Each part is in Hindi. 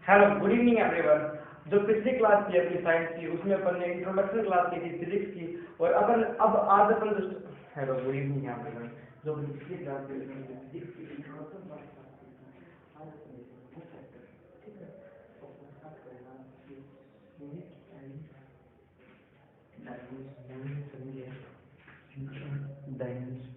Hello good evening everyone. जो पिछली क्लास थी अपनी साइंस की, उसमें अपन ने इंट्रोडक्शन क्लास की थी फिजिक्स की, और अब आज अपन हेलो गुड इवनिंग एवरीवन। जो अपनी पिछली क्लास थी उसमें फिजिक्स की इंट्रोडक्शन क्लास की थी, आज अपन ये चैप्टर, ठीक है, तो अपन स्टार्ट करेंगे यूनिट एंड डायमेंशन।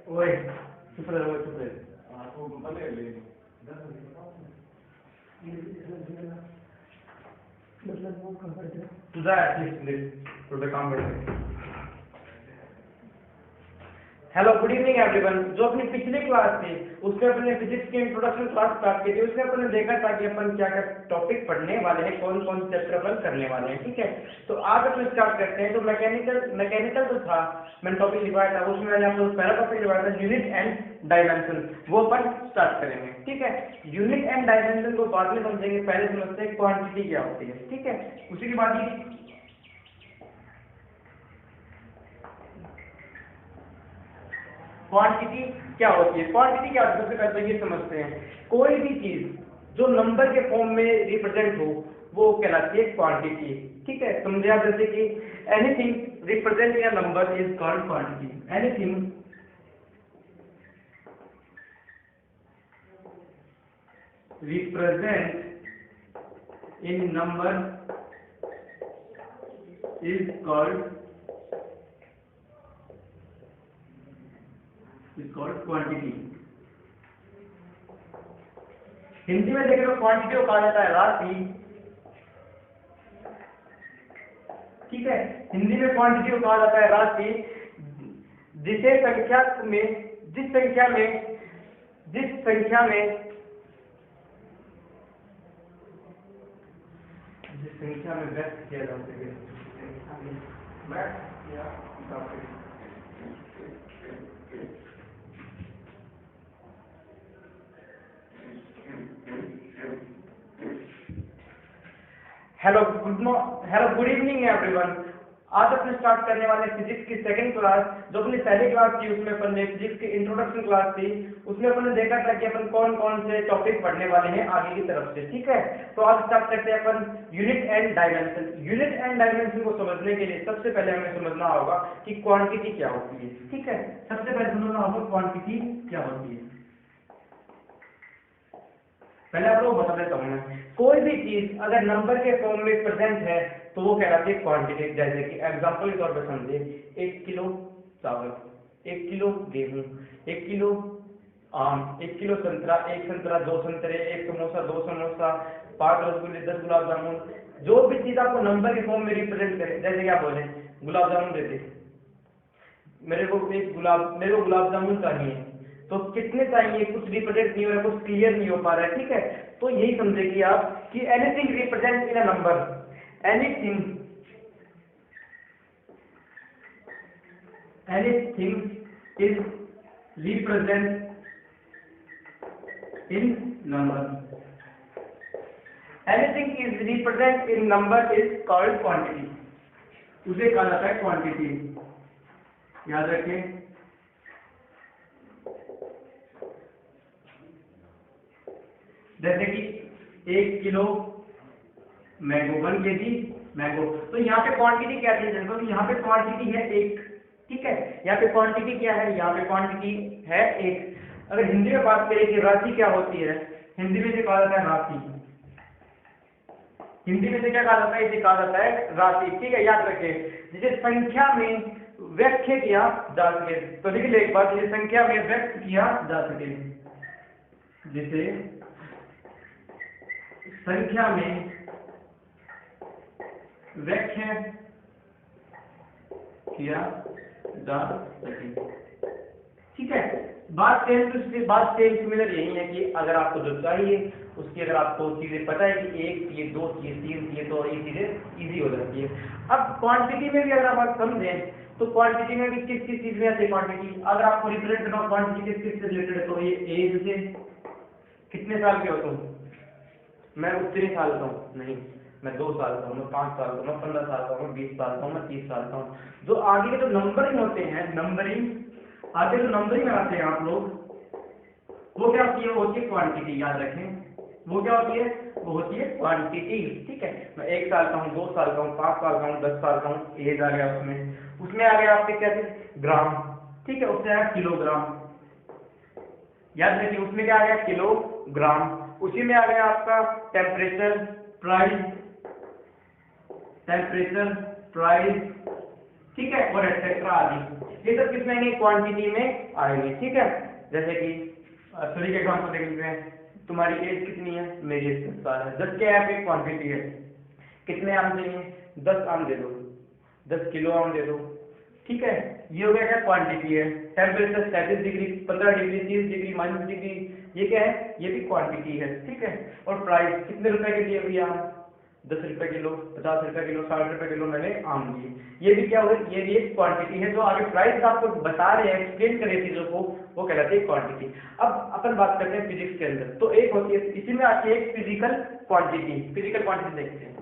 ओए चुप रहे, चुप रहे। आपको भले ले मतलब वो कहाँ पर है? तुझा एटलीस्ट थोड़ा काम कर। Hello good evening everyone. जो अपनी पिछली क्लास थी उसमें अपने फिजिक्स की इंट्रोडक्शन क्लास स्टार्ट की थी, उसमें अपन ने देखा था कि अपन क्या क्या टॉपिक पढ़ने वाले हैं, कौन कौन से चैप्टर अपन करने वाले हैं, ठीक है। तो आज अपन स्टार्ट करते हैं। तो मैकेनिकल जो था, मैंने टॉपिक लिखवाया था, उसमें मैंने आपको पहला टॉपिक लिखवाया था यूनिट एंड डायमेंशन, वो अपन स्टार्ट करेंगे, ठीक है। यूनिट एंड डायमेंशन को बाद में समझेंगे, पहले समझते हैं क्वांटिटी क्या होती है, ठीक है। उसी के बाद ही क्वांटिटी क्या होती है। क्वांटिटी क्या होती है सबसे पहले ये समझते हैं। कोई भी चीज जो नंबर के फॉर्म में रिप्रेजेंट हो वो कहलाती है क्वांटिटी, ठीक है। समझे आप, जैसे कि एनीथिंग रिप्रेजेंट या number is called quantity. Anything represent in number is called quantity. Hindi में देखें तो क्वांटिटी को कहा जाता है राशि, ठीक है। हिंदी में क्वांटिटी को कहा जाता है राशि, जिसे संख्या में जिस संख्या में जिस संख्या में व्यक्त किया जा सके, व्यक्त किया जा सके। Hello good evening everyone. आज अपन स्टार्ट करने वाले फिजिक्स की सेकंड क्लास। जो अपनी पहली क्लास थी उसमें अपन ने फिजिक्स की इंट्रोडक्शन क्लास थी, उसमें अपन ने देखा था कि अपन कौन कौन से टॉपिक पढ़ने वाले हैं आगे की तरफ से, ठीक है। तो आज स्टार्ट करते हैं अपन unit and dimension. Unit and dimension को समझने के लिए सबसे पहले हमें समझना होगा कि क्वांटिटी क्या होती है, ठीक है। सबसे पहले समझना होगा क्वांटिटी क्या होती है। पहले आप लोग बता देता हूँ मैं। कोई भी चीज अगर नंबर के फॉर्म में प्रेजेंट है तो वो कहलाती है क्वांटिटी। जैसे कि एग्जांपल के तौर पर समझे, 1 किलो चावल, 1 किलो गेहूं, 1 किलो आम, 1 किलो संतरा, 1 संतरा, 2 संतरे, 1 समोसा, 2 समोसा, 5 रसगुल्ले, 10 गुलाब जामुन। जो भी चीज आपको नंबर के फॉर्म में रिप्रेजेंट करे, जैसे क्या बोले, गुलाब जामुन देते, मेरे को गुलाब जामुन चाहिए, तो कितने चाहिए, कुछ रिप्रेजेंट नहीं हो रहा, कुछ क्लियर नहीं हो पा रहा है, ठीक है। तो यही समझेगी आप कि anything represent in a number, anything is represent in number, anything is represent in number is called quantity, उसे कहा जाता है क्वांटिटी। याद रखें। जैसे कि 1 किलो मैंगो, 1 केजी मैंगो, तो यहाँ पे क्वांटिटी क्या है, तो यहाँ पे क्वांटिटी है 1, ठीक है। यहाँ पे क्वांटिटी क्या है, यहाँ पे क्वांटिटी है 1। अगर हिंदी में बात करें कि राशि क्या होती है, हिंदी में इसे कहा जाता है राशि। हिंदी में इसे क्या कहा जाता है, इसे कहा जाता है राशि, ठीक है। याद रखें, जिसे संख्या में व्यक्त किया जा सके, तो लिख ले एक बार, जिसे संख्या में व्यक्त किया जा सके, जिसे संख्या में व्याख्या किया जा सके। ठीक है। बात सेम सिमिलर यही है कि अगर आपको जो चाहिए उसकी अगर आपको चीजें पता है कि एक चाहिए, दो चाहिए, तीन चाहिए, तो ये चीजें इजी हो जाती है। अब क्वांटिटी में भी अगर आप समझें तो क्वांटिटी में भी किस किस चीज में आती है क्वांटिटी, अगर आपको रिप्रेजेंट करना क्वांटिटी किस किस से रिलेटेड है, तो ये एज से, कितने साल के हो तुम, मैं उतने साल का हूँ नहीं, मैं 2 साल का हूँ, मैं 5 साल का हूँ, मैं 15 साल का हूँ, मैं 20 साल का हूँ, मैं 30 साल का हूँ। जो आगे के जो नंबरिंग होते हैं, आगे जो नंबरिंग लगाते हैं आप लोग, वो क्या होती है, वो होती है क्वांटिटी, याद रखें। वो क्या होती है, वो होती है क्वांटिटी। ठीक है, मैं 1 साल का हूँ, 2 साल का हूँ, 5 साल का हूँ, 10 साल का हूँ, एज आ गया उसमें आ गया आपके क्या थे, ग्राम। ठीक है, उससे आया किलोग्राम, याद रखिए उसमें क्या आ गया, किलोग्राम। उसी में आ गया आपका टेम्परेचर, प्राइस, ठीक है, और एक्सेट्रा आदि, ये सब किसमें आएंगे, क्वांटिटी में आएंगे। ठीक है, जैसे कि सॉरी का एग्जांपल देख लेते हैं, तुम्हारी एज कितनी है, मेरी एज 10 साल है, 10 क्या है, क्वांटिटी है, कितने आम चाहिए, 10 आम दे दो, 10 किलो आम दे दो। ठीक है, ये हो गया क्या, क्वांटिटी है। Temperature 37 degree, 15 degree, 30 degree, -degree, ये क्या है, ये भी क्वांटिटी है। ठीक है, और प्राइस, कितने रुपए के लिए भैया, 10 रुपए किलो, 50 रुपए किलो, 60 रुपए किलो मैंने आम दिए, ये भी क्या हुआ, ये भी एक क्वांटिटी है। जो आगे प्राइस आपको बता रहे हैं, एक्सप्लेन कर रहे चीजों को, वो कहलाती है क्वांटिटी। अब अपन बात करते हैं फिजिक्स के अंदर, तो एक होती है, इसी में आती है एक फिजिकल क्वांटिटी। फिजिकल क्वांटिटी देखते हैं,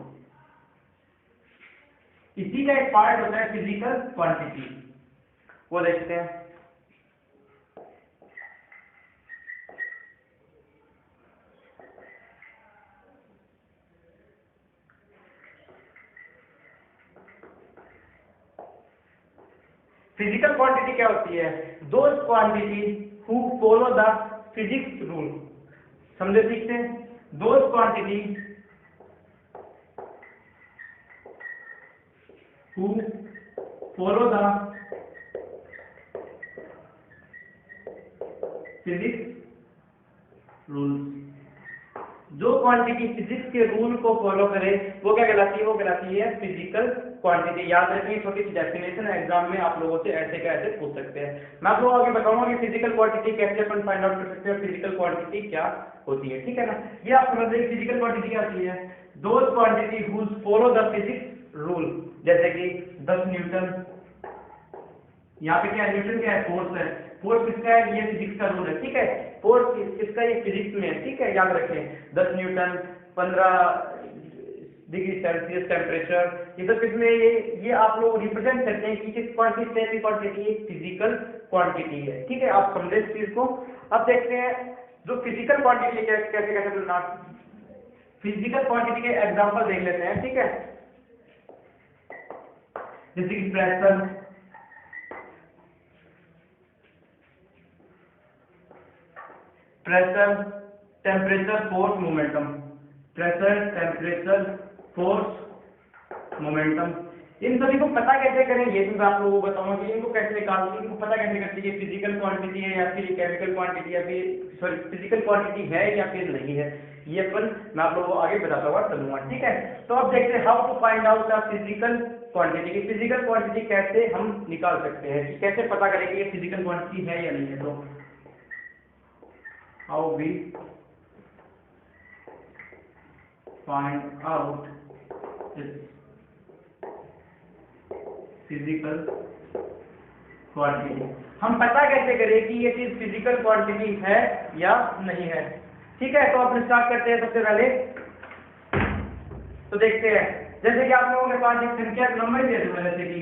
इसी का एक पार्ट होता है फिजिकल क्वांटिटी, वो देखते हैं। फिजिकल क्वांटिटी क्या होती है, those quantity who follow the physics rule, समझे ठीक से, those quantity who follow the physics rule, जो क्वांटिटी फिजिक्स के रूल को फॉलो करे वो क्या कहलाती है, वो कहलाती है फिजिकल क्वांटिटी। याद रखिए, छोटी सी डेफिनेशन है, एग्जाम में आप लोगों से ऐसे कैसे पूछ सकते हैं। मैं आप लोगों को आगे बताऊंगा कि फिजिकल क्वांटिटी कैसे अपन फाइंड आउट कर सकते हैं, फिजिकल क्वांटिटी क्या होती है। ठीक है ना, ये आप समझ रहे फिजिकल क्वांटिटी क्या होती है, those quantity whose follow the physics rule, जैसे कि 10 न्यूटन, यहाँ पे क्या है, न्यूटन क्या है, फोर्स है, फोर्स किसका है, ये फिजिक्स का रूल है। ठीक है, फोर्स किसका, ये फिजिक्स में है। ठीक है, याद रखें, 10 न्यूटन, 15 डिग्री सेल्सियस टेम्परेचर, ये सब किसमें, ये आप लोग रिप्रेजेंट करते हैं कि किस क्वांटिटी से क्वांटिटी, फिजिकल क्वांटिटी है। ठीक है, आप समझे इस चीज को। अब देखते हैं जो फिजिकल क्वांटिटी कैसे कैसे बोलना, फिजिकल क्वांटिटी के एग्जांपल देख लेते हैं। ठीक है, जैसे कि pressure, temperature, force, momentum, pressure, temperature, force, momentum, इन सभी को पता कैसे करें, ये भी मैं आप लोगों को बताऊंगा कि इनको कैसे निकालते हैं, इनको पता कैसे करते हैं, फिजिकल क्वांटिटी है या फिर केमिकल क्वांटिटी, या फिर सॉरी फिजिकल क्वांटिटी है या फिर नहीं है, ये अपन मैं आप लोगों को आगे बताता हुआ चलूंगा। ठीक है, तो अब देखते हैं how to find out the physical quantity, की फिजिकल क्वांटिटी कैसे हम निकाल सकते हैं, कि कैसे पता करें कि ये फिजिकल क्वांटिटी है या नहीं है। तो how we find out its physical quantity, हम पता कैसे करें कि ये चीज फिजिकल क्वांटिटी है या नहीं है। ठीक है, तो अपन स्टार्ट करते हैं सबसे पहले। तो देखते हैं, जैसे कि आप लोगों के पास एक संख्या नंबर दे दूंगा, जैसे कि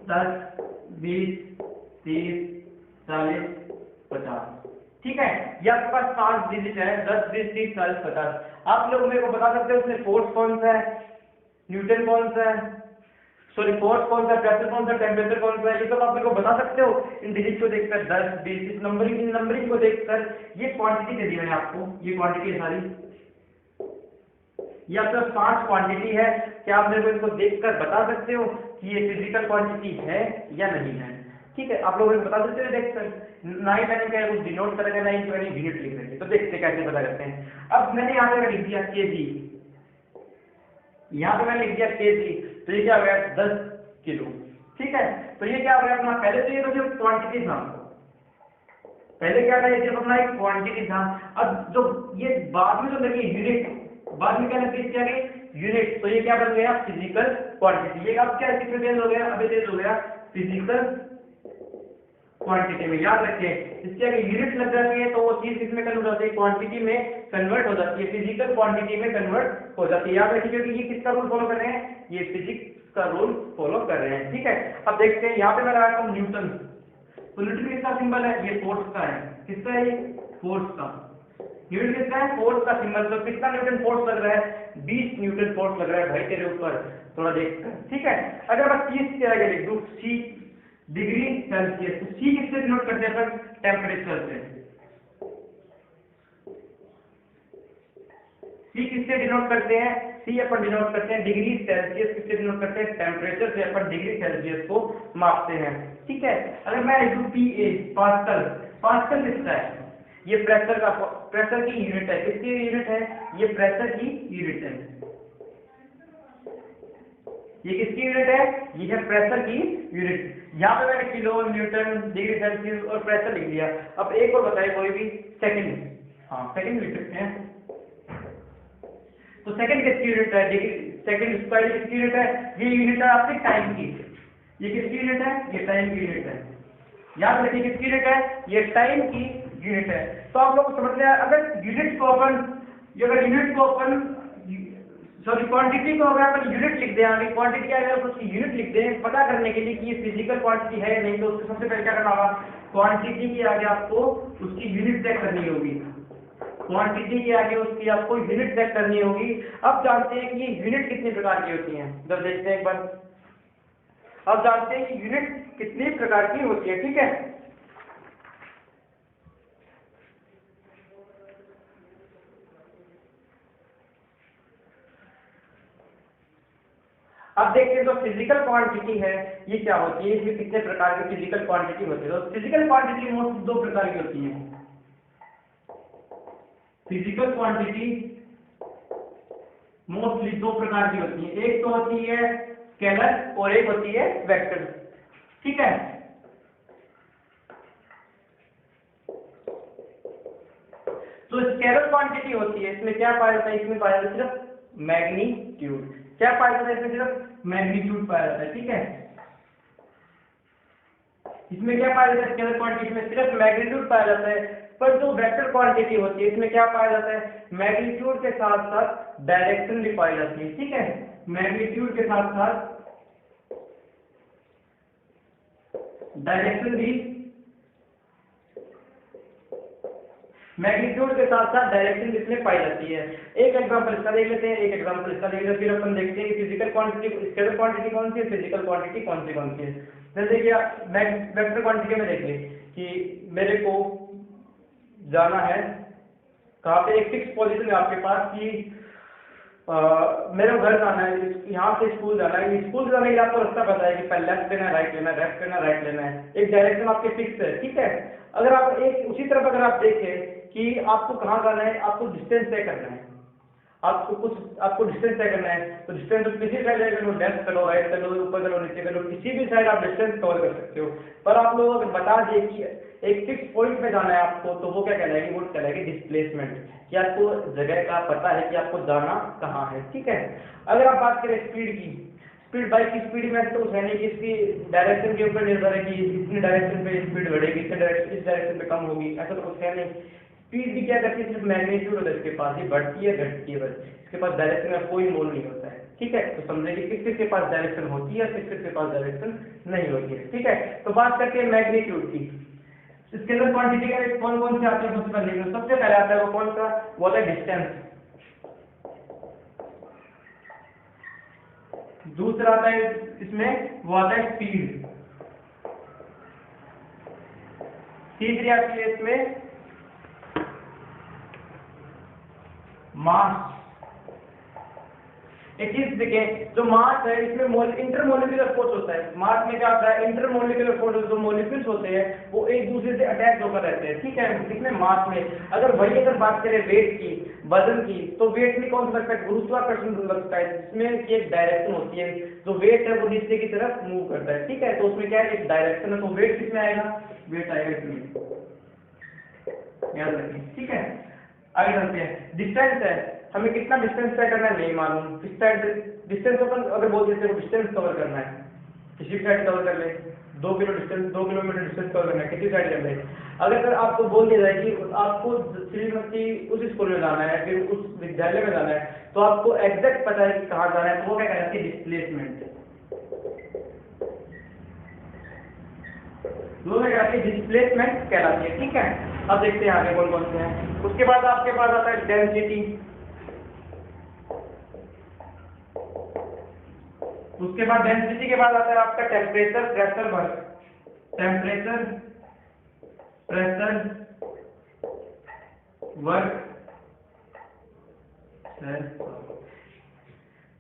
10, 20, 30, 40, 50। ठीक है, ये आपके पास 5 डिजिट है, 10, 20, 30, 40, 50। आप लोग मेरे को बता सकते हो उसमें फोर्स कौन सा है, न्यूटन कौन सा है, सॉरी फोर्स कौन सा, प्रेशर कौन सा, टेम्परेचर कौन सा है, ये सब आप मेरे को बता सकते हो इन डिजिट को देखकर, 10, 20, इस नंबरिंग को देखकर। ये क्वांटिटी दे दी मैंने आपको, ये क्वांटिटी है सारी, ये आपके पास 5 क्वांटिटी है। क्या आप मेरे को इनको देखकर बता सकते हो कि ये फिजिकल क्वांटिटी है या नहीं है। ठीक है, आप लोग बता सकते हो देखकर, ना ही मैंने क्या कुछ डिनोट कर रखा है, ना ही मैंने यूनिट लिख रखी है। तो देखते कैसे पता करते हैं। अब मैंने यहाँ पे लिख दिया केजी, यहाँ पे मैंने लिख दिया केजी, तो ये क्या हो गया, 10 किलो। ठीक है, तो ये क्या हो गया अपना, पहले तो ये तो जो क्वांटिटी था, पहले क्या था, ये सिर्फ अपना एक क्वांटिटी था। अब जो ये बाद में जो लगी यूनिट, बाद में क्या लगती है इसके आगे यूनिट, तो ये क्या बन गया फिजिकल क्वांटिटी। ये अब क्या किसमें चेंज हो गया, अभी चेंज हो गया फिजिकल क्वांटिटी में। याद रखें इसके आगे यूनिट लग जाती है तो वो चीज किसमें कन्वर्ट होती है, क्वांटिटी में कन्वर्ट हो जाती है, फिजिकल क्वांटिटी में कन्वर्ट हो जाती है। याद रखिए क्योंकि ये किसका रूल फॉलो कर रहे हैं, ये फिजिक्स का रूल फॉलो कर रहे हैं। ठीक है, अब देखते हैं यहाँ पे मैं लगाता हूँ न्यूटन। तो न्यूटन किसका सिंबल है, ये फोर्स का है। किसका है ये, फोर्स का। न्यूटन किसका है, फोर्स का सिंबल। तो कितना न्यूटन फोर्स लग रहा है, 20 न्यूटन फोर्स लग रहा है भाई तेरे ऊपर, थोड़ा देख। ठीक है, अगर मैं 30 के आगे लिख दूं सी डिग्री सेल्सियस, तो सी किससे डिनोट करते हैं अपन, टेम्परेचर से। सी किससे डिनोट करते हैं, सी अपन डिनोट करते हैं डिग्री सेल्सियस, किससे डिनोट करते हैं, टेम्परेचर से अपन डिग्री सेल्सियस को मापते हैं। ठीक है, अगर मैं लिखूं पीए पास्कल, पास्कल किसका है, ये प्रेशर का, प्रेशर की यूनिट है। किसकी यूनिट है, ये प्रेशर की यूनिट है। ये किसकी यूनिट है, ये है प्रेशर की यूनिट। यहाँ पे मैंने किलो, न्यूटन, डिग्री सेल्सियस और प्रेशर लिख दिया। अब एक और बताए कोई भी, सेकंड। हाँ सेकंड लिख सकते हैं। तो सेकंड किसकी यूनिट है, डिग्री सेकंड स्क्वायर किसकी यूनिट है, ये यूनिट है आपकी टाइम की। ये किसकी यूनिट है, ये टाइम की यूनिट है। याद रखिए किसकी यूनिट है, ये टाइम की यूनिट है। तो आप लोग समझ रहे हैं, अगर यूनिट को अपन, अगर यूनिट को अपन सॉरी क्वांटिटी को अगर अपन यूनिट लिख दें, आगे क्वांटिटी क्या है उसकी यूनिट लिख दें पता करने के लिए कि ये फिजिकल क्वांटिटी है या नहीं, तो उसको सबसे पहले क्या करना होगा, क्वांटिटी के आगे आपको उसकी यूनिट चेक करनी होगी। क्वांटिटी के आगे उसकी आपको यूनिट चेक करनी होगी। अब जानते हैं कि ये यूनिट कितने प्रकार की होती हैं, जब देखते हैं एक बार। अब जानते हैं कि यूनिट कितनी प्रकार की होती है। ठीक है, अब देखते हैं जो फिजिकल क्वांटिटी है ये क्या होती है, इसमें कितने प्रकार की फिजिकल क्वांटिटी होती है। तो फिजिकल क्वांटिटी मोस्ट दो प्रकार की होती है। फिजिकल क्वांटिटी मोस्टली दो प्रकार की होती है, एक तो होती है स्केलर और एक होती है वेक्टर। ठीक है, तो स्केलर क्वांटिटी होती है, इसमें क्या पाया जाता है, इसमें पाया जाता है सिर्फ मैग्नीट्यूड। क्या पाया जाता है, इसमें सिर्फ मैग्नीट्यूड पाया जाता है। ठीक है, इसमें क्या पाया जाता है, स्केलर क्वांटिटी में सिर्फ मैग्नीट्यूड पाया जाता है। पर जो वेक्टर क्वांटिटी होती है इसमें क्या पाया जाता है, मैग्नीट्यूड के साथ साथ डायरेक्शन भी पाई जाती है। ठीक है, मैग्नीट्यूड के साथ साथ डायरेक्शन भी, मैग्नीट्यूड के साथ साथ डायरेक्शन इसमें पाई जाती है। एक एग्जांपल इसका देख लेते हैं, एक एग्जांपल इसका देख लेते हैं, फिर अपन देखते हैं कि फिजिकल क्वांटिटी, स्केलर क्वांटिटी कौन सी है, फिजिकल क्वांटिटी कौन सी है। जैसे देखिए वेक्टर क्वांटिटी में देखिए कि मेरे को जाना है कहाँ पे, एक फिक्स पोजीशन है आपके पास कि मेरे घर जाना है, यहाँ से स्कूल जाना है। स्कूल जाने के लिए आपको रास्ता पता है कि पहले लेफ्ट लेना है, राइट लेना है, लेफ्ट लेना है, राइट लेना है, एक डायरेक्शन आपके फिक्स है। ठीक है, अगर आप एक उसी तरफ अगर आप देखें कि आपको कहाँ जाना है, आपको डिस्टेंस तय करना है, आपको डिस्टेंस तय करना है, तो डिस्टेंस किसी साइड करो, लेफ्ट करो, राइट करो, ऊपर करो, नीचे करो, किसी भी साइड आप डिस्टेंस कवर कर सकते हो। पर आप लोग अगर बता दिए कि एक फिक्स पॉइंट पे जाना है आपको, तो वो क्या कहलाएगी, वो कहलाएगी डिस्प्लेसमेंट, कि आपको जगह का पता है कि आपको जाना कहाँ है। ठीक है, अगर आप बात करें स्पीड की, स्पीड बाइक की स्पीड में तो है नहीं कि इसकी डायरेक्शन के ऊपर निर्भर है कि इतनी डायरेक्शन पे स्पीड बढ़ेगी, इस डायरेक्शन पे कम होगी, ऐसा तो कुछ है नहीं। स्पीड भी क्या करती है, सिर्फ मैग्नीट्यूड होता है इसके पास, ही बढ़ती है घटती है, बस इसके पास डायरेक्शन का कोई मोल नहीं होता है। ठीक है, तो समझे कि किस किस के पास डायरेक्शन होती है, किस किस के पास डायरेक्शन नहीं होती है। ठीक है, तो बात करते हैं मैग्नीट्यूड की। स्केलर क्वांटिटी का कौन कौन से आते हैं, सबसे पहले आता है वो कौन सा, वो होता है डिस्टेंस। दूसरा आता है इसमें वो आता है स्पीड। तीसरी आती है इसमें मास। एक चीज देखें, जो मास है इसमें इंटरमोलिकुलर फोर्स होता है। मास में क्या होता है, इंटरमोलिकुलर फोर्स, जो मॉलिक्यूल्स होते हैं वो एक दूसरे से अटैच होकर रहते हैं। ठीक है, इसमें मास में अगर वही अगर बात करें वेट की, वजन की, तो वेट में कौन सा लगता है, गुरुत्वाकर्षण लगता है, जिसमें एक डायरेक्शन होती है, जो वेट है वो नीचे की तरफ मूव करता है। ठीक है, तो उसमें क्या है, एक डायरेक्शन है, तो वेट किसमें आएगा, वेट आएगा इसमें। याद रखिए, ठीक है। आगे चलते हैं। डिस्टेंस है, हमें कितना डिस्टेंस तय करना है नहीं मालूम। डिस्टेंस अपन अगर बोल देते हैं डिस्टेंस कवर करना है, किसी साइड कवर कर ले, 2 किलोमीटर डिस्टेंस कवर करना है, किसी साइड कर ले। अगर सर आपको बोल दिया जाए कि आपको श्रीमती उस स्कूल में जाना है, फिर उस विद्यालय में जाना है, तो आपको एग्जैक्ट पता है कि कहाँ जाना है, तो वो क्या कहलाती है? डिस्प्लेसमेंट। वो क्या कहलाती है? डिस्प्लेसमेंट कहलाती है, ठीक है। अब देखते हैं आगे कौन कौन से हैं। उसके बाद आपके पास आता है डेंसिटी। उसके बाद डेंसिटी के बाद आता है आपका temperature, pressure, work. Temperature, pressure, work.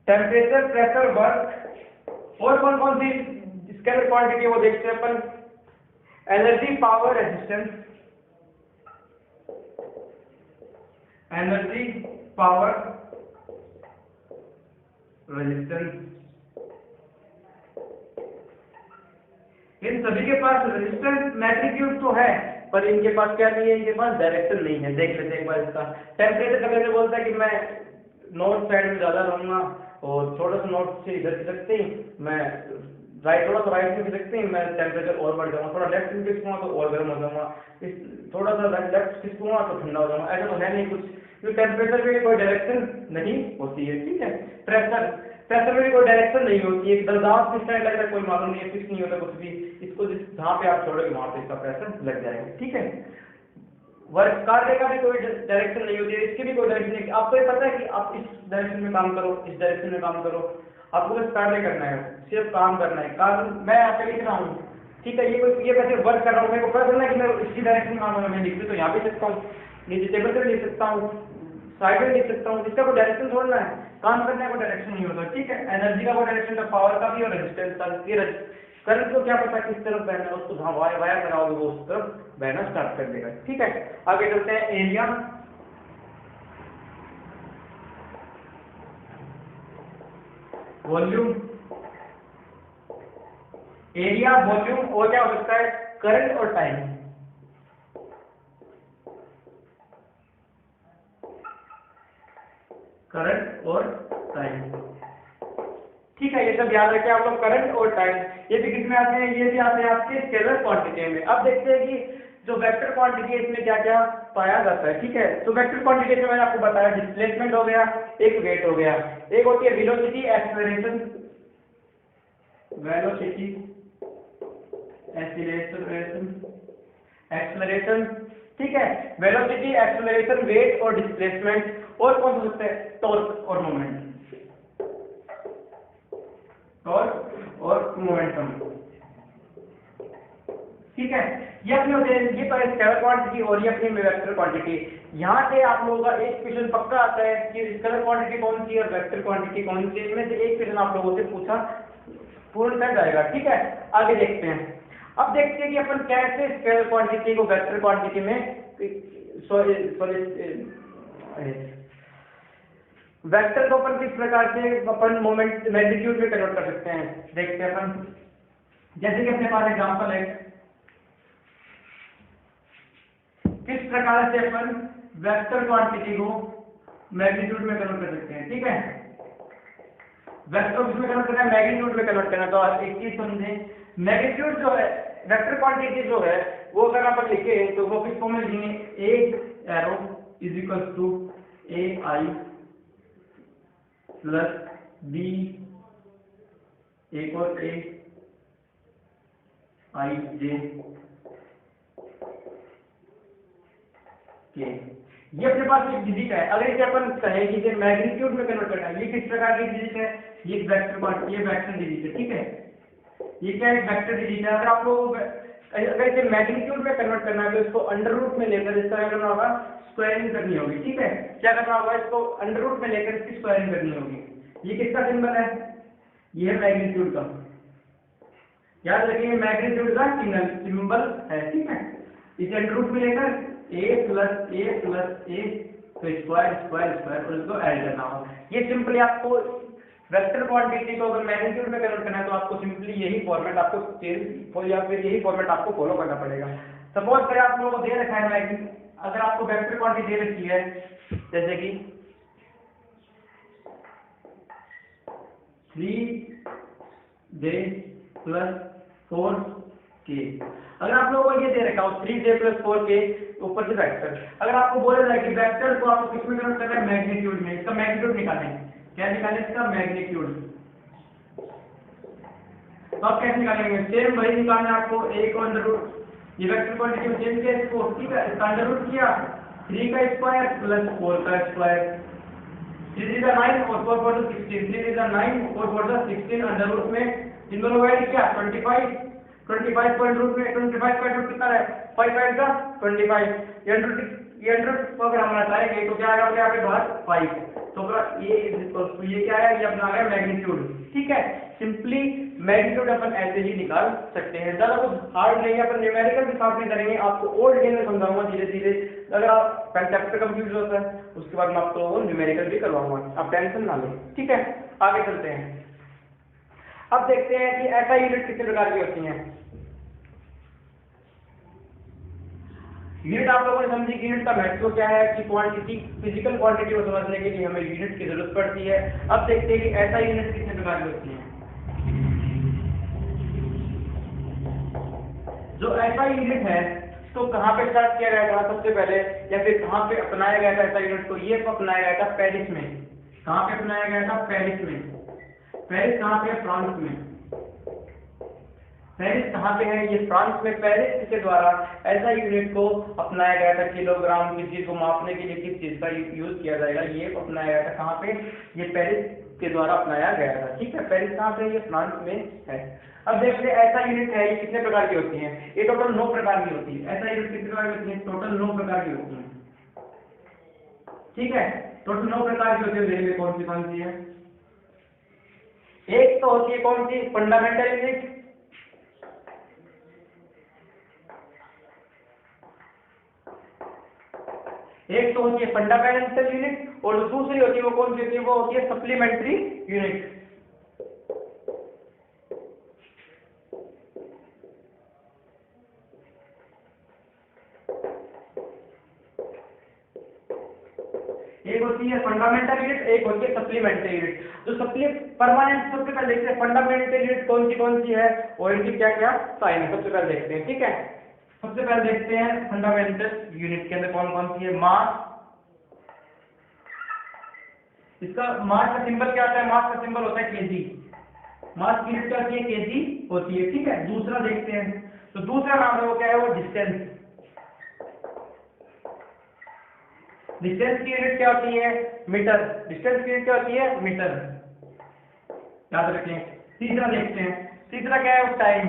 Temperature, pressure, work और कौन कौन सी स्केलर क्वांटिटी वो देखते हैं अपन। Energy, power, resistance. Energy, power, resistance. इन सभी के पास रेजिस्टेंस मैग्नीट्यूड तो है, पर इनके पास क्या नहीं है? इनके पास डायरेक्शन नहीं है। देख लेते हैं एक बार इसका। टेम्परेचर कभी बोलता है कि मैं नॉर्थ साइड में ज्यादा रहूंगा और थोड़ा सा नॉर्थ से इधर खिसकते ही मैं राइट, थोड़ा सा राइट में खिसकते ही मैं टेम्परेचर और बढ़ जाऊंगा, थोड़ा लेफ्ट में खिसकूंगा तो और गर्म हो जाऊंगा, थोड़ा सा लेफ्ट खिसकूंगा तो ठंडा हो जाऊंगा। ऐसा तो है नहीं कुछ, क्योंकि टेम्परेचर में कोई डायरेक्शन नहीं होती है, ठीक है। प्रेशर में कोई डायरेक्शन नहीं होती है, दरदार किस टाइम लग रहा है कोई मालूम नहीं है, फिक्स नहीं होता कुछ भी। इसको जहाँ पे आप छोड़ोगे वहां पे इसका प्रेशर लग जाएगा, ठीक है। वर्क, कार्य का भी कोई डायरेक्शन नहीं होती है, इसकी भी कोई डायरेक्शन नहीं। आपको ये पता है कि आप इस डायरेक्शन में काम करो, इस डायरेक्शन में काम करो, आपको बस कार्य करना है, सिर्फ काम करना है। काम मैं यहाँ पे लिख रहा हूँ, ठीक है, ये वैसे वर्क कर रहा हूँ, मेरे को पता चलना कि मैं इसी डायरेक्शन में काम कर रहा हूँ। मैं लिख भी तो यहाँ पे लिख सकता हूँ, नीचे टेबल पे लिख सकता हूँ, साइड में लिख सकता हूँ, इसका कोई डायरेक्शन छोड़ना है। काम करने का कोई डायरेक्शन नहीं होता, ठीक है। एनर्जी का कोई डायरेक्शन था, पावर का भी और रेजिस्टेंस का। करंट को क्या पता किस तरफ बहना है, उसको जहाँ वायर बनाओगे वो उस तरफ बहना स्टार्ट कर देगा, ठीक है। आगे चलते हैं। Area, volume. एरिया, वॉल्यूम और क्या हो सकता है? करंट और टाइम। करंट और टाइम, ठीक है। ये सब याद रखें आप लोग, करंट और टाइम। ये भी किसमें आते हैं? ये भी आते हैं आपके स्केलर क्वांटिटी में। अब देखते हैं कि जो वेक्टर क्वांटिटी है इसमें क्या क्या पाया जाता है, ठीक है। तो वेक्टर क्वांटिटी में मैंने आपको बताया डिस्प्लेसमेंट हो गया, एक वेट हो गया, एक होती है वेलोसिटी, एक्सेलरेशन, वेलोसिटी, एक्सेलरेशन, ठीक है। वेलोसिटी, एक्सेलरेशन, वेट और डिस्प्लेसमेंट। और कौन सा सकता है? टॉर्क और मोमेंट, टॉर्क और मोमेंटम, ठीक है। ये अपने होते हैं, ये तो स्केलर क्वांटिटी और ये अपनी वेक्टर क्वांटिटी। यहाँ से आप लोगों का एक क्वेश्चन पक्का आता है कि स्केलर क्वांटिटी कौन सी है और वेक्टर क्वांटिटी कौन सी है। इनमें से एक क्वेश्चन आप लोगों से पूछा पूर्ण कर जाएगा, ठीक है। आगे देखते हैं। अब देखते हैं कि अपन कैसे स्केलर क्वांटिटी को वेक्टर क्वांटिटी में वेक्टर को अपन किस प्रकार से अपन मोमेंट मैग्नीट्यूड में कन्वर्ट कर सकते हैं, देखते हैं अपन। जैसे कि अपने पास एग्जांपल है, किस प्रकार से अपन वेक्टर क्वांटिटी को मैग्नीट्यूड में कन्वर्ट कर सकते हैं, ठीक है। वेक्टर किसमें कन्वर्ट करना है? मैग्नीट्यूड में कन्वर्ट करना। तो एक चीज समझें, मैग्नीट्यूड जो है, वेक्टर क्वांटिटी जो है वो अगर अपन लिखे तो वो किस फॉर्म में लिखेंगे? A arrow is equal to A I plus B एक और ए आई जे के। ये अपने पास एक डिजिट है। अगर इसे अपन कहें कि इसे मैग्नीट्यूड में कन्वर्ट करना है, ये किस प्रकार की डिजिट है? ये वेक्टर क्वांटिटी, ये वेक्टर डिजिट है, ठीक है। ये क्या है? वेक्टर डिजिट है। अगर आप लोग अगर इसे मैग्नीट्यूड में कन्वर्ट करना है तो इसको अंडर रूट में लेकर इस तरह करना होगा, स्क्वायरिंग करनी होगी, ठीक है। क्या करना होगा? इसको अंडर रूट में लेकर इसकी स्क्वायरिंग करनी होगी। ये किसका सिंबल है? ये है मैग्नीट्यूड का। याद रखिए मैग्नीट्यूड का सिंबल है, ठीक है। इसे अंडर रूट में लेकर ए प्लस ए तो स्क्वायर स्क्वायर स्क्वायर और इसको ऐड करना होगा। ये सिंपली आपको वेक्टर क्वांटिटी को अगर मैग्नीट्यूड में कन्वर्ट करना है तो आपको सिंपली यही फॉर्मेट आपको चेंज या फिर यही फॉर्मेट आपको फॉलो करना पड़ेगा। सपोज करें आप लोगों को दे रखा है अगर आपको वेक्टर क्वांटिटी दे रखी है जैसे कि 3j + 4k, अगर आप लोगों को ये दे रखा हो 3j + 4k ऊपर से वेक्टर, अगर आपको बोला जाए कि वेक्टर को आपको किस में कन्वर्ट करना है, मैग्नीट्यूड में, इसका मैग्नीट्यूड निकालें, क्या निकालें इसका मैग्नीट्यूड, तो आप कैसे निकालेंगे, सेम वही निकालना है आपको, a को अंडर रूट, ये वेक्टर क्वांटिटी में चेंज किया इसको, ठीक है, इसका अंडर रूट किया 3 का स्क्वायर + 4 का स्क्वायर, 3 3 9 और 4 4 16, 3 3 9 और 4 16, अंडर रूट में इन दोनों को ऐड किया 25, 25 पॉइंट रूट में 25 का रूट कितना है 5 5 का 25, ये अंडर रूट को अगर हम हटाएंगे तो क्या आएगा अपने यहाँ पे बाहर 5, तो ये क्या है, ये अपना आ गया मैग्नीट्यूड, ठीक है। सिंपली मैग्नीट्यूड अपन ऐसे ही निकाल सकते हैं, ज्यादा कुछ हार्ड नहीं है, अपन न्यूमेरिकल के साथ में करेंगे, आपको ओल्ड गेम में समझाऊंगा धीरे धीरे, अगर आप कंसेप्ट कंफ्यूज होता है उसके बाद मैं आपको वो न्यूमेरिकल भी करवाऊंगा, आप टेंशन ना लो, ठीक है। आगे चलते हैं, अब देखते हैं कि ऐसा यूनिट कितने प्रकार की होती हैं। यूनिट आप लोगों ने समझी कि यूनिट का महत्व क्या है, कि क्वांटिटी, फिजिकल क्वांटिटी को समझने के लिए हमें यूनिट की जरूरत पड़ती है। अब देखते हैं कि ऐसा यूनिट कितने प्रकार की होती है। जो ऐसा यूनिट है तो कहाँ पे स्टार्ट किया गया था सबसे पहले, या फिर कहाँ पे अपनाया गया था ऐसा यूनिट को, ये अपनाया गया था पेरिस में। कहाँ पे अपनाया गया था, पेरिस में। पेरिस कहाँ पे, फ्रांस में। पेरिस कहाँ पे है, ये फ्रांस में। पेरिस के द्वारा ऐसा यूनिट को अपनाया गया था, किलोग्राम, किस चीज को मापने के लिए किस चीज का यूज किया जाएगा, ये अपनाया गया था कहाँ पे, ये पेरिस के द्वारा अपनाया गया था, ठीक है। पेरिस कहाँ पे, ये फ्रांस में है। अब देखते हैं ऐसा यूनिट है ये कितने प्रकार की होती है, ये टोटल 9 प्रकार की होती है। ऐसा यूनिट कितने प्रकार की होती है, टोटल 9 प्रकार की होती है, ठीक है। टोटल 9 प्रकार की होती है, देखिए कौन सी है। एक तो होती है कौन सी, फंडामेंटल यूनिट, एक तो होती है फंडामेंटल यूनिट, और जो दूसरी होती है वो कौन सी होती है, वो होती है सप्लीमेंट्री यूनिट। एक होती है फंडामेंटल यूनिट, एक होती है सप्लीमेंट्री यूनिट। जो परमानेंट, सबसे पहले देखते हैं फंडामेंटल यूनिट कौन सी है और इनकी क्या क्या साइन है, सबसे पहले देखते हैं, ठीक है। सबसे पहले देखते हैं फंडामेंटल यूनिट के अंदर कौन सी है। मास, इसका मास का सिंबल क्या होता है, मास का सिंबल होता है केजी। मास की यूनिट क्या होती है, केजी होती है, ठीक है। दूसरा देखते हैं, तो दूसरा नाम है वो क्या है, वो डिस्टेंस। डिस्टेंस की यूनिट क्या होती है, मीटर। डिस्टेंस की यूनिट क्या होती है, मीटर, याद रखें। तीसरा देखते हैं, तीसरा क्या है, टाइम।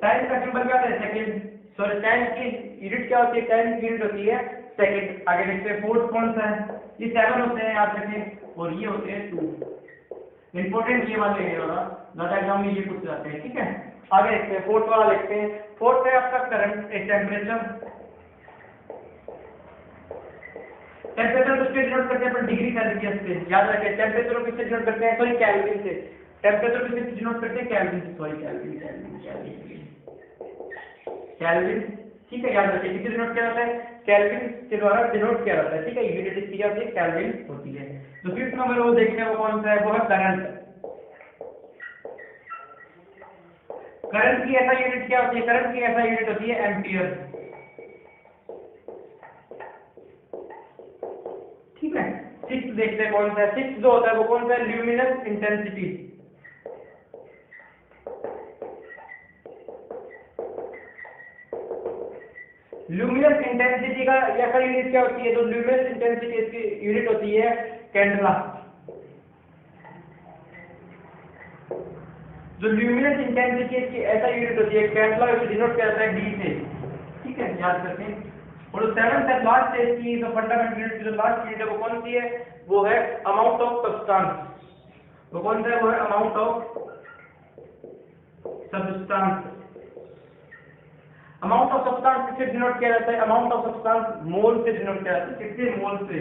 टाइम का सिंबल क्या होता है, सेकंड। सॉरी, टाइम की यूनिट क्या होती है, टाइम की यूनिट होती है सेकंड। आगे देखते हैं फोर्थ कौन सा है, ये 7 होते हैं, याद रखें, और ये होते हैं 2। इंपॉर्टेंट ये वाले है, ज्यादा एग्जाम में ये पूछ जाते हैं, ठीक है। आगे देखते हैं, फोर्थ वाला देखते हैं। फोर्थ है आपका करंट, एक टेम्परेचर। टेम्परेचर को किससे डिनोट करते हैं अपन, डिग्री सेल्सियस से, याद रखें। टेम्परेचर को किससे डिनोट करते हैं, सॉरी केल्विन से। टेम्परेचर को किससे डिनोट करते हैं, केल्विन से, सॉरी केल्विन, ठीक है, याद रखिए। किससे डिनोट किया जाता है, केल्विन के द्वारा डिनोट किया जाता है, ठीक है। यूनिट इसकी क्या होती है, केल्विन होती है। तो फिफ्थ नंबर वो देखते हैं, वो कौन सा है, वो है करंट। करंट की ऐसा यूनिट क्या होती है, करंट की ऐसा यूनिट होती है एम्पियर, ठीक है। सिक्स देखते हैं कौन सा है, सिक्स जो होता है वो कौन सा है, ल्यूमिनस इंटेंसिटी। ल्यूमिनस इंटेंसिटी का ऐसा यूनिट क्या होती है, जो ल्यूमिनस इंटेंसिटी इसकी यूनिट होती है कैंडला। जो ल्यूमिनस इंटेंसिटी इसकी ऐसा यूनिट होती है कैंडला, इसे डिनोट किया जाता है डी से, ठीक है, याद करते हैं। और सेवंथ है लास्ट है इसकी, जो फंडामेंटल यूनिट, जो लास्ट यूनिट है वो कौन सी है, वो है अमाउंट ऑफ सब्सटेंस। वो कौन सा है, वो है amount of substance. Amount of substance किससे डिनोट किया जाता है, अमाउंट ऑफ सब्सटेंस मोल से डिनोट किया जाता है, किससे, मोल से।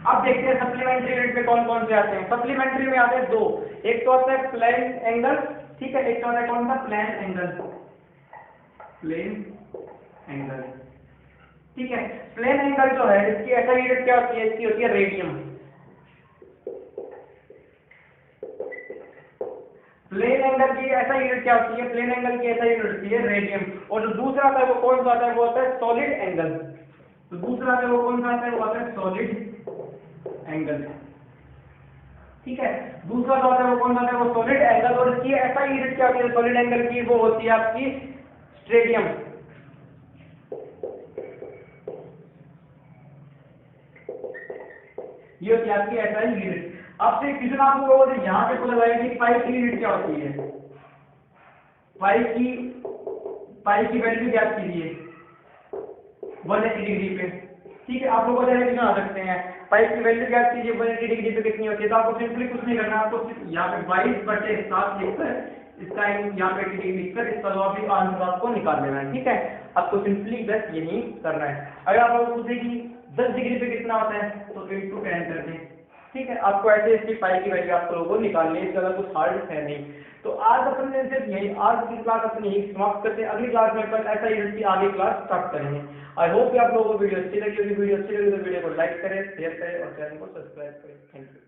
अब देखते हैं सप्लीमेंट्री यूनिट में कौन से आते हैं। सप्लीमेंट्री में आते हैं दो, एक तो आता है प्लेन एंगल, ठीक है, एक तो आता है कौन सा, प्लेन एंगल। Plane angle. ठीक है, प्लेन एंगल जो है इसकी ऐसा यूनिट क्या होती है, इसकी होती है रेडियन। प्लेन एंगल की ऐसा यूनिट क्या होती है, प्लेन एंगल की ऐसा यूनिट होती है रेडियन। और जो दूसरा आता है वो कौन सा आता है, वो होता है सॉलिड एंगल। तो दूसरा आता है वो कौन सा आता है, वो आता है सॉलिड एंगल। ठीक है, दूसरा जो आता है वो कौन सा आता है, वो सॉलिड एंगल। और इसकी ऐसा यूनिट क्या होती है सॉलिड एंगल की, वो होती है आपकी स्टेडियम। ये होती है आपकी ऐसा यूनिट। आपसे क्वेश्चन आपको लोगों ने यहाँ पे बोला जाएगा कि पाई की यूनिट क्या होती है, पाई की वैल्यू ज्ञात कीजिए 180 डिग्री पे। ठीक है, आप लोगों से क्वेश्चन आ सकते हैं, पाई की वैल्यू ज्ञात कीजिए 180 डिग्री पे कितनी होती है। तो आपको सिंपली कुछ नहीं करना, आपको सिर्फ यहाँ पे 22/7 लिखकर इसका यहाँ पे डिग्री लिखकर इसका जवाब भी आंसर आपको निकाल लेना है। ठीक है, आपको सिंपली बस यही करना है। अगर आप लोग पूछे कि 10 डिग्री पे कितना होता है तो 8/10 कर दें। ठीक है, आपको ऐसे इसकी पाई की वैल्यू आप लोगों को निकालनी है, इसका अगर कुछ हार्ड है नहीं। तो आज अपन ने सिर्फ यही, आज की क्लास अपनी यही समाप्त करते हैं। अगली क्लास में अपन ऐसा यूनिट की आगे क्लास स्टार्ट करेंगे। आई होप कि आप लोगों को वीडियो अच्छी लगी होगी। वीडियो अच्छी लगी तो वीडियो को लाइक करें, शेयर करें और चैनल को सब्सक्राइब करें। Thank you.